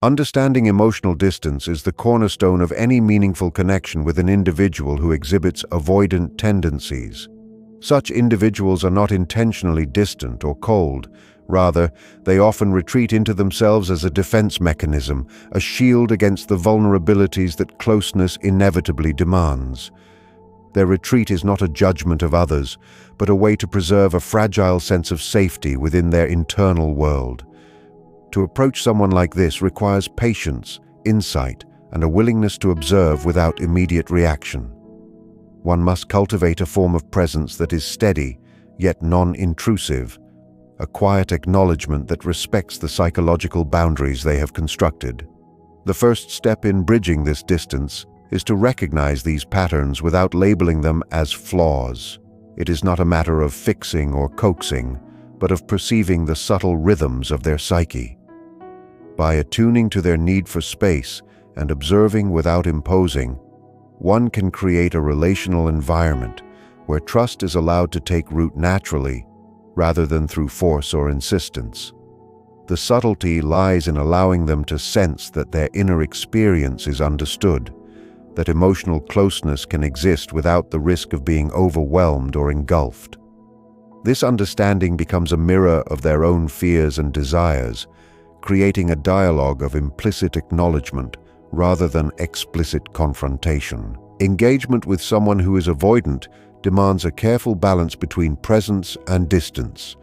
Understanding emotional distance is the cornerstone of any meaningful connection with an individual who exhibits avoidant tendencies. Such individuals are not intentionally distant or cold. Rather, they often retreat into themselves as a defense mechanism, a shield against the vulnerabilities that closeness inevitably demands. Their retreat is not a judgment of others, but a way to preserve a fragile sense of safety within their internal world. To approach someone like this requires patience, insight, and a willingness to observe without immediate reaction. One must cultivate a form of presence that is steady, yet non-intrusive, a quiet acknowledgement that respects the psychological boundaries they have constructed. The first step in bridging this distance is to recognize these patterns without labeling them as flaws. It is not a matter of fixing or coaxing, but of perceiving the subtle rhythms of their psyche. By attuning to their need for space and observing without imposing, one can create a relational environment where trust is allowed to take root naturally rather than through force or insistence. The subtlety lies in allowing them to sense that their inner experience is understood, that emotional closeness can exist without the risk of being overwhelmed or engulfed. This understanding becomes a mirror of their own fears and desires, creating a dialogue of implicit acknowledgement rather than explicit confrontation. Engagement with someone who is avoidant demands a careful balance between presence and distance.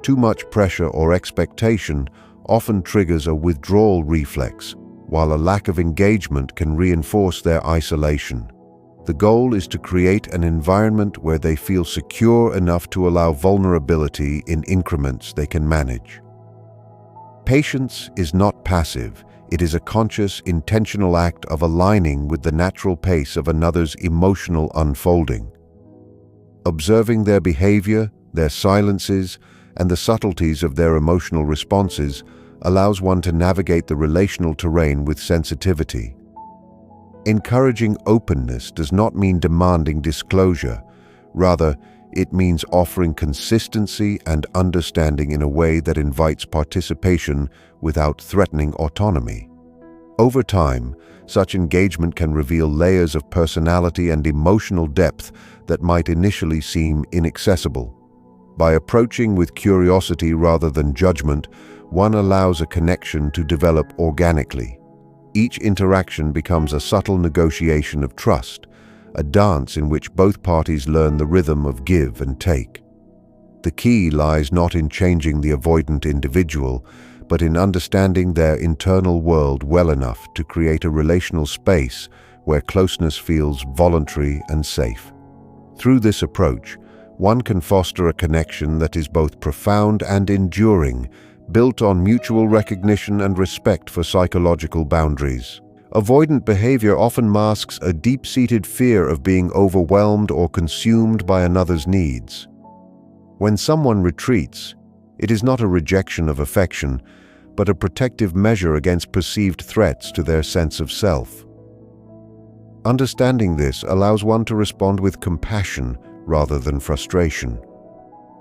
Too much pressure or expectation often triggers a withdrawal reflex, while a lack of engagement can reinforce their isolation. The goal is to create an environment where they feel secure enough to allow vulnerability in increments they can manage. Patience is not passive. It is a conscious, intentional act of aligning with the natural pace of another's emotional unfolding. Observing their behavior, their silences, and the subtleties of their emotional responses allows one to navigate the relational terrain with sensitivity. Encouraging openness does not mean demanding disclosure. Rather, it means offering consistency and understanding in a way that invites participation without threatening autonomy. Over time, such engagement can reveal layers of personality and emotional depth that might initially seem inaccessible. By approaching with curiosity rather than judgment, one allows a connection to develop organically. Each interaction becomes a subtle negotiation of trust, a dance in which both parties learn the rhythm of give and take. The key lies not in changing the avoidant individual, but in understanding their internal world well enough to create a relational space where closeness feels voluntary and safe. Through this approach, one can foster a connection that is both profound and enduring, built on mutual recognition and respect for psychological boundaries. Avoidant behavior often masks a deep-seated fear of being overwhelmed or consumed by another's needs. When someone retreats, it is not a rejection of affection, but a protective measure against perceived threats to their sense of self. Understanding this allows one to respond with compassion rather than frustration.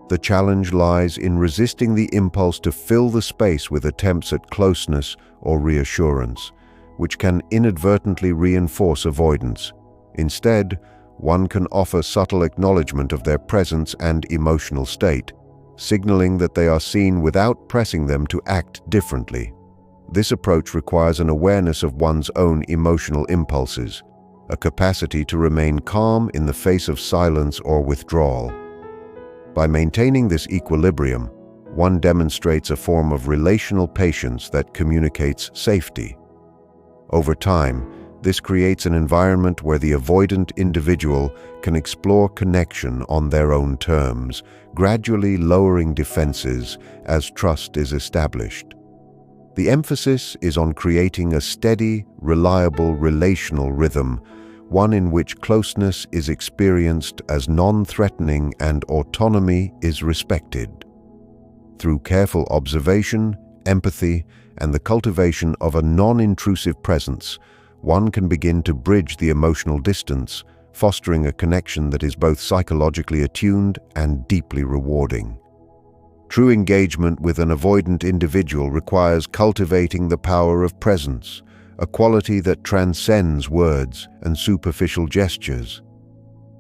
The challenge lies in resisting the impulse to fill the space with attempts at closeness or reassurance, which can inadvertently reinforce avoidance. Instead, one can offer subtle acknowledgement of their presence and emotional state, signaling that they are seen without pressing them to act differently. This approach requires an awareness of one's own emotional impulses, a capacity to remain calm in the face of silence or withdrawal. By maintaining this equilibrium, one demonstrates a form of relational patience that communicates safety. Over time, this creates an environment where the avoidant individual can explore connection on their own terms, gradually lowering defenses as trust is established. The emphasis is on creating a steady, reliable relational rhythm, one in which closeness is experienced as non-threatening and autonomy is respected. Through careful observation, empathy, and the cultivation of a non-intrusive presence, one can begin to bridge the emotional distance, fostering a connection that is both psychologically attuned and deeply rewarding. True engagement with an avoidant individual requires cultivating the power of presence, a quality that transcends words and superficial gestures.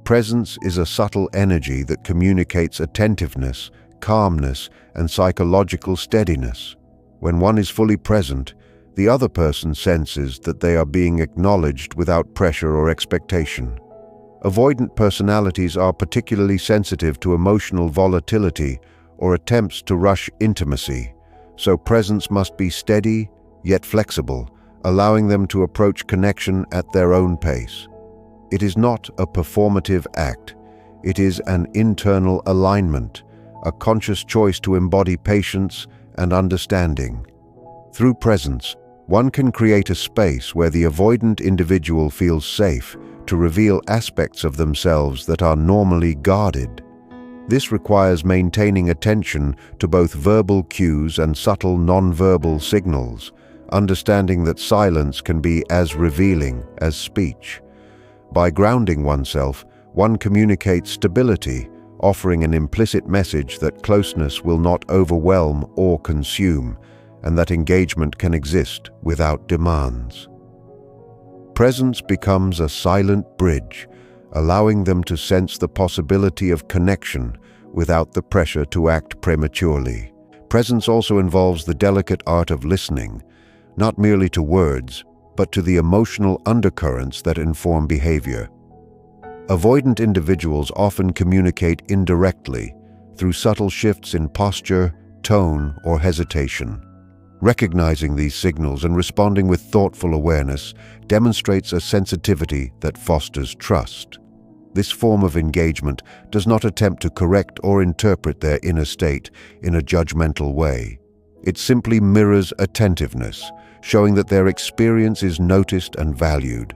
Presence is a subtle energy that communicates attentiveness, calmness, and psychological steadiness. When one is fully present, the other person senses that they are being acknowledged without pressure or expectation. Avoidant personalities are particularly sensitive to emotional volatility or attempts to rush intimacy, so presence must be steady yet flexible, allowing them to approach connection at their own pace. It is not a performative act. It is an internal alignment, a conscious choice to embody patience and understanding. Through presence, one can create a space where the avoidant individual feels safe to reveal aspects of themselves that are normally guarded. This requires maintaining attention to both verbal cues and subtle non-verbal signals, understanding that silence can be as revealing as speech. By grounding oneself, one communicates stability, offering an implicit message that closeness will not overwhelm or consume, and that engagement can exist without demands. Presence becomes a silent bridge, allowing them to sense the possibility of connection without the pressure to act prematurely. Presence also involves the delicate art of listening, not merely to words, but to the emotional undercurrents that inform behavior. Avoidant individuals often communicate indirectly, through subtle shifts in posture, tone, or hesitation. Recognizing these signals and responding with thoughtful awareness demonstrates a sensitivity that fosters trust. This form of engagement does not attempt to correct or interpret their inner state in a judgmental way. It simply mirrors attentiveness, showing that their experience is noticed and valued.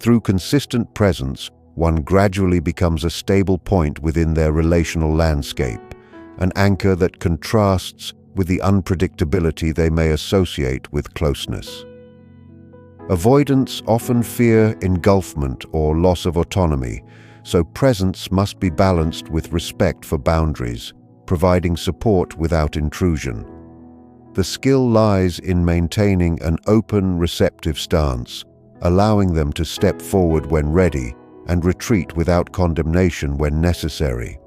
Through consistent presence, one gradually becomes a stable point within their relational landscape, an anchor that contrasts with the unpredictability they may associate with closeness. Avoidants often fear engulfment or loss of autonomy, so presence must be balanced with respect for boundaries, providing support without intrusion. The skill lies in maintaining an open, receptive stance, allowing them to step forward when ready and retreat without condemnation when necessary.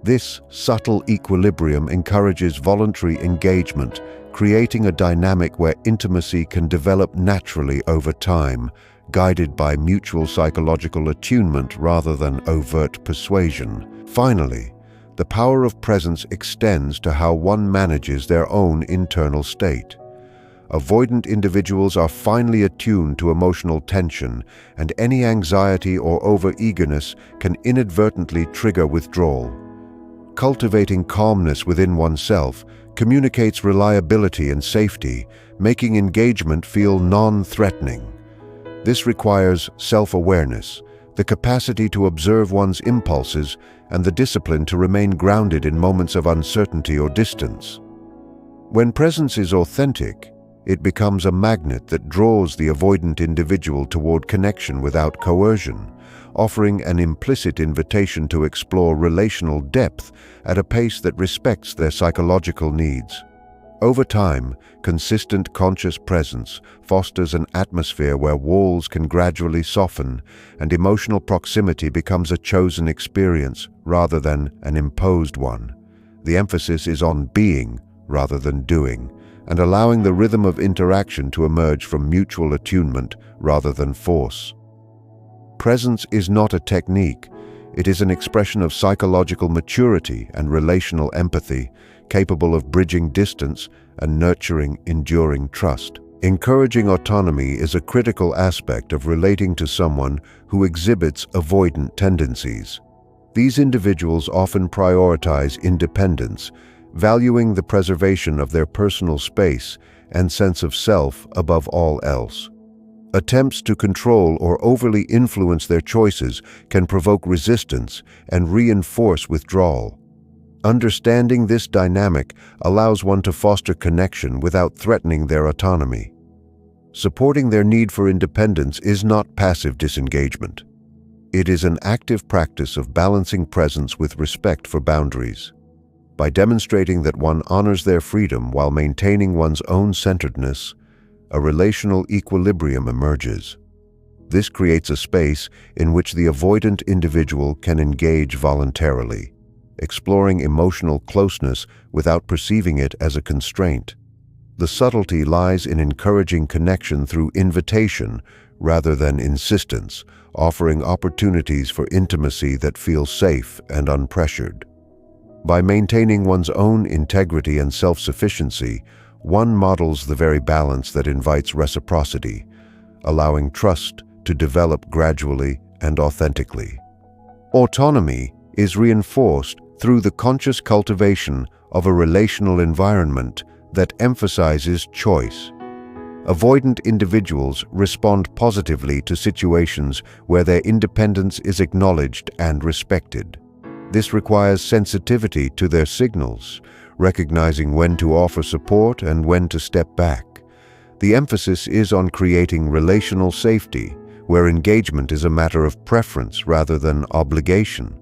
This subtle equilibrium encourages voluntary engagement, creating a dynamic where intimacy can develop naturally over time, guided by mutual psychological attunement rather than overt persuasion. Finally, the power of presence extends to how one manages their own internal state. Avoidant individuals are finely attuned to emotional tension, and any anxiety or over-eagerness can inadvertently trigger withdrawal. Cultivating calmness within oneself communicates reliability and safety, making engagement feel non-threatening. This requires self-awareness, the capacity to observe one's impulses, and the discipline to remain grounded in moments of uncertainty or distance. When presence is authentic, it becomes a magnet that draws the avoidant individual toward connection without coercion, offering an implicit invitation to explore relational depth at a pace that respects their psychological needs. Over time, consistent conscious presence fosters an atmosphere where walls can gradually soften and emotional proximity becomes a chosen experience rather than an imposed one. The emphasis is on being rather than doing, and allowing the rhythm of interaction to emerge from mutual attunement rather than force. Presence is not a technique. It is an expression of psychological maturity and relational empathy, capable of bridging distance and nurturing enduring trust. Encouraging autonomy is a critical aspect of relating to someone who exhibits avoidant tendencies. These individuals often prioritize independence, valuing the preservation of their personal space and sense of self above all else. Attempts to control or overly influence their choices can provoke resistance and reinforce withdrawal. Understanding this dynamic allows one to foster connection without threatening their autonomy. Supporting their need for independence is not passive disengagement. It is an active practice of balancing presence with respect for boundaries. By demonstrating that one honors their freedom while maintaining one's own centeredness, a relational equilibrium emerges. This creates a space in which the avoidant individual can engage voluntarily, exploring emotional closeness without perceiving it as a constraint. The subtlety lies in encouraging connection through invitation rather than insistence, offering opportunities for intimacy that feel safe and unpressured. By maintaining one's own integrity and self-sufficiency, one models the very balance that invites reciprocity, allowing trust to develop gradually and authentically. Autonomy is reinforced through the conscious cultivation of a relational environment that emphasizes choice. Avoidant individuals respond positively to situations where their independence is acknowledged and respected. This requires sensitivity to their signals, recognizing when to offer support and when to step back. The emphasis is on creating relational safety, where engagement is a matter of preference rather than obligation.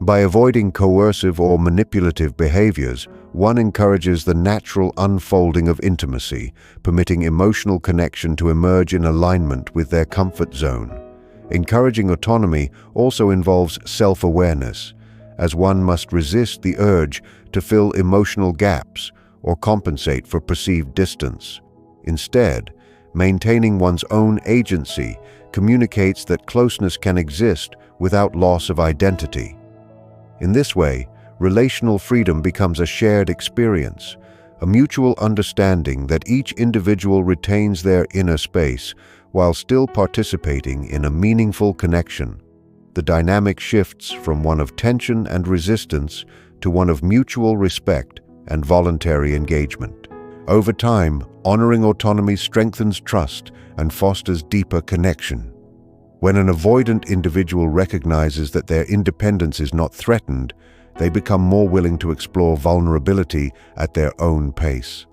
By avoiding coercive or manipulative behaviors, one encourages the natural unfolding of intimacy, permitting emotional connection to emerge in alignment with their comfort zone. Encouraging autonomy also involves self-awareness, as one must resist the urge to fill emotional gaps or compensate for perceived distance. Instead, maintaining one's own agency communicates that closeness can exist without loss of identity. In this way, relational freedom becomes a shared experience, a mutual understanding that each individual retains their inner space while still participating in a meaningful connection. The dynamic shifts from one of tension and resistance to one of mutual respect and voluntary engagement. Over time, honoring autonomy strengthens trust and fosters deeper connection. When an avoidant individual recognizes that their independence is not threatened, they become more willing to explore vulnerability at their own pace.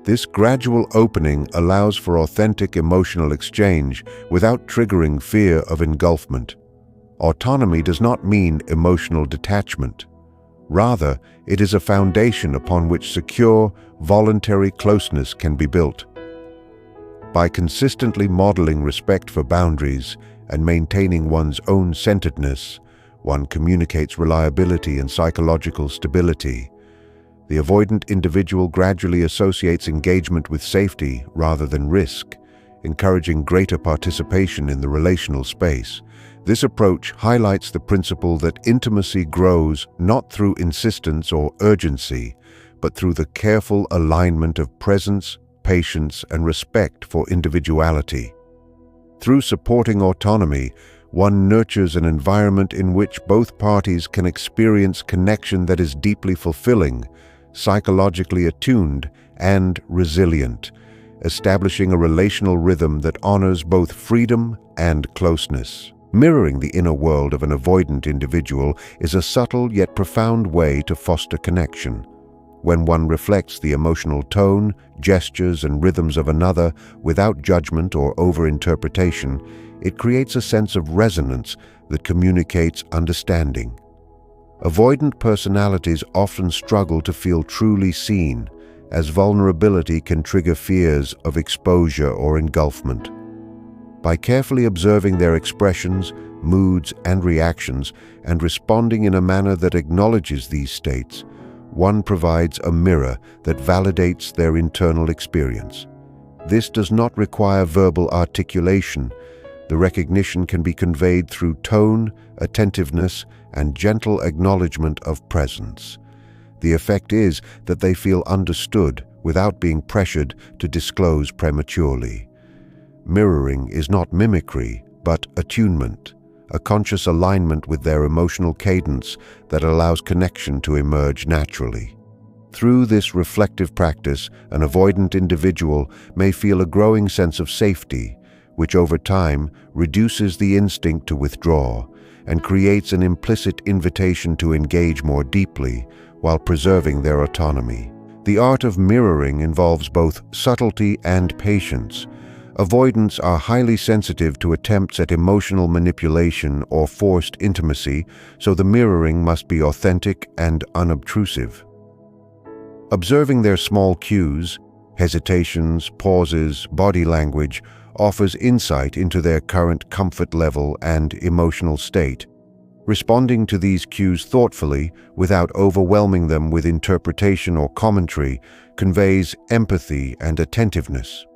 This gradual opening allows for authentic emotional exchange without triggering fear of engulfment. Autonomy does not mean emotional detachment. Rather, it is a foundation upon which secure, voluntary closeness can be built. By consistently modeling respect for boundaries and maintaining one's own centeredness, one communicates reliability and psychological stability. The avoidant individual gradually associates engagement with safety rather than risk, encouraging greater participation in the relational space. This approach highlights the principle that intimacy grows not through insistence or urgency, but through the careful alignment of presence, patience, and respect for individuality. Through supporting autonomy, one nurtures an environment in which both parties can experience connection that is deeply fulfilling, psychologically attuned, and resilient, establishing a relational rhythm that honors both freedom and closeness. Mirroring the inner world of an avoidant individual is a subtle yet profound way to foster connection. When one reflects the emotional tone, gestures, and rhythms of another without judgment or over-interpretation, it creates a sense of resonance that communicates understanding. Avoidant personalities often struggle to feel truly seen, as vulnerability can trigger fears of exposure or engulfment. By carefully observing their expressions, moods, and reactions, and responding in a manner that acknowledges these states, one provides a mirror that validates their internal experience. This does not require verbal articulation. The recognition can be conveyed through tone, attentiveness, and gentle acknowledgement of presence. The effect is that they feel understood without being pressured to disclose prematurely. Mirroring is not mimicry, but attunement, a conscious alignment with their emotional cadence that allows connection to emerge naturally. Through this reflective practice, an avoidant individual may feel a growing sense of safety, which over time reduces the instinct to withdraw and creates an implicit invitation to engage more deeply while preserving their autonomy. The art of mirroring involves both subtlety and patience. Avoidants are highly sensitive to attempts at emotional manipulation or forced intimacy, so the mirroring must be authentic and unobtrusive. Observing their small cues, hesitations, pauses, body language, offers insight into their current comfort level and emotional state. Responding to these cues thoughtfully, without overwhelming them with interpretation or commentary, conveys empathy and attentiveness.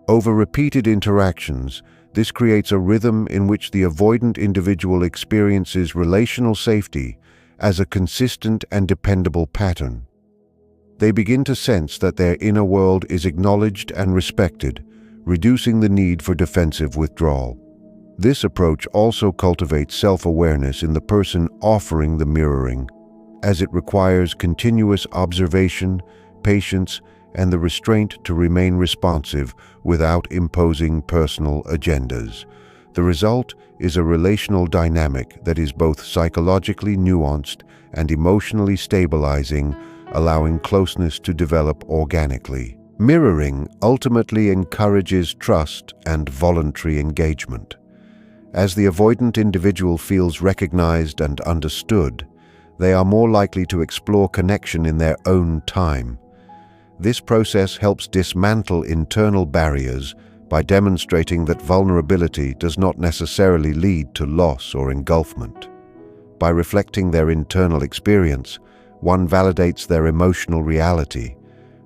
Over repeated interactions, this creates a rhythm in which the avoidant individual experiences relational safety as a consistent and dependable pattern. They begin to sense that their inner world is acknowledged and respected, reducing the need for defensive withdrawal. This approach also cultivates self-awareness in the person offering the mirroring, as it requires continuous observation, patience, and the restraint to remain responsive without imposing personal agendas. The result is a relational dynamic that is both psychologically nuanced and emotionally stabilizing, allowing closeness to develop organically. Mirroring ultimately encourages trust and voluntary engagement. As the avoidant individual feels recognized and understood, they are more likely to explore connection in their own time. This process helps dismantle internal barriers by demonstrating that vulnerability does not necessarily lead to loss or engulfment. By reflecting their internal experience, one validates their emotional reality,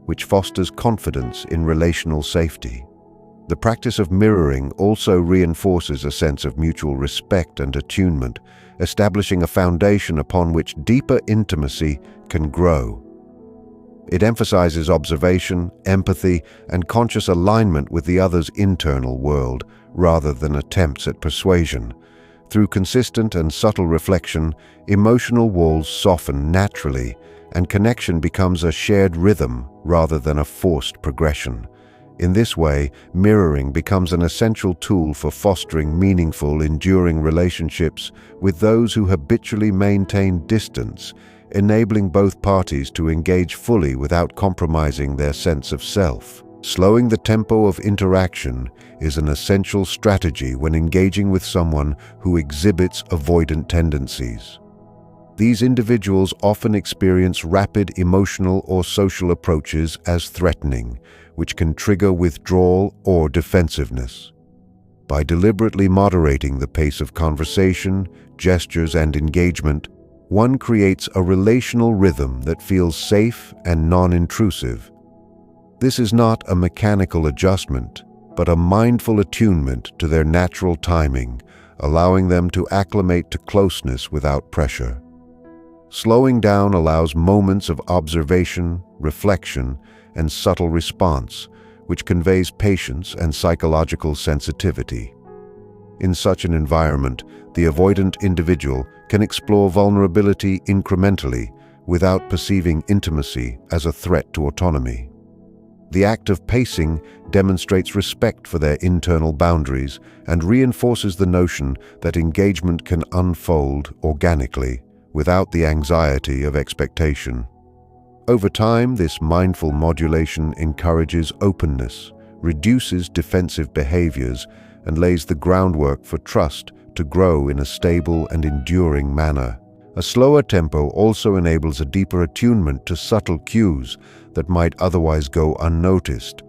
which fosters confidence in relational safety. The practice of mirroring also reinforces a sense of mutual respect and attunement, establishing a foundation upon which deeper intimacy can grow. It emphasizes observation, empathy, and conscious alignment with the other's internal world, rather than attempts at persuasion. Through consistent and subtle reflection, emotional walls soften naturally, and connection becomes a shared rhythm rather than a forced progression. In this way, mirroring becomes an essential tool for fostering meaningful, enduring relationships with those who habitually maintain distance, enabling both parties to engage fully without compromising their sense of self. Slowing the tempo of interaction is an essential strategy when engaging with someone who exhibits avoidant tendencies. These individuals often experience rapid emotional or social approaches as threatening, which can trigger withdrawal or defensiveness. By deliberately moderating the pace of conversation, gestures, and engagement, one creates a relational rhythm that feels safe and non-intrusive. This is not a mechanical adjustment, but a mindful attunement to their natural timing, allowing them to acclimate to closeness without pressure. Slowing down allows moments of observation, reflection, and subtle response, which conveys patience and psychological sensitivity. In such an environment, the avoidant individual can explore vulnerability incrementally without perceiving intimacy as a threat to autonomy. The act of pacing demonstrates respect for their internal boundaries and reinforces the notion that engagement can unfold organically without the anxiety of expectation. Over time, this mindful modulation encourages openness, reduces defensive behaviors, and lays the groundwork for trust to grow in a stable and enduring manner. A slower tempo also enables a deeper attunement to subtle cues that might otherwise go unnoticed.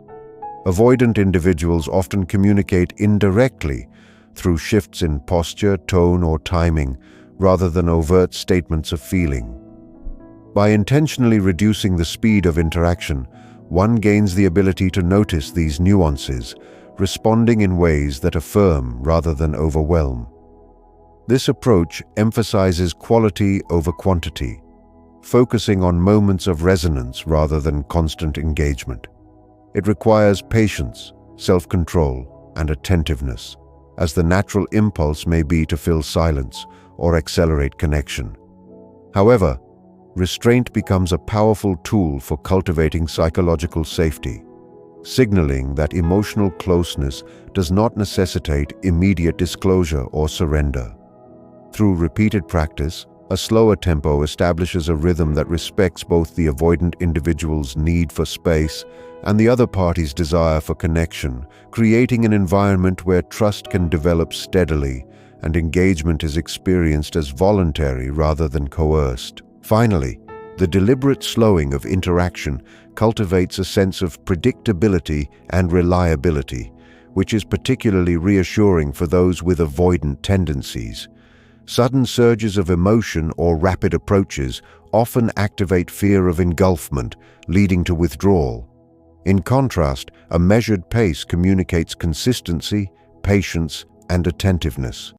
Avoidant individuals often communicate indirectly through shifts in posture, tone, or timing, rather than overt statements of feeling. By intentionally reducing the speed of interaction, one gains the ability to notice these nuances, responding in ways that affirm rather than overwhelm. This approach emphasizes quality over quantity, focusing on moments of resonance rather than constant engagement. It requires patience, self-control, and attentiveness, as the natural impulse may be to fill silence or accelerate connection. However, restraint becomes a powerful tool for cultivating psychological safety, signaling that emotional closeness does not necessitate immediate disclosure or surrender. Through repeated practice, a slower tempo establishes a rhythm that respects both the avoidant individual's need for space and the other party's desire for connection, creating an environment where trust can develop steadily and engagement is experienced as voluntary rather than coerced. Finally, The deliberate slowing of interaction cultivates a sense of predictability and reliability, which is particularly reassuring for those with avoidant tendencies. Sudden surges of emotion or rapid approaches often activate fear of engulfment, leading to withdrawal. In contrast, a measured pace communicates consistency, patience, and attentiveness.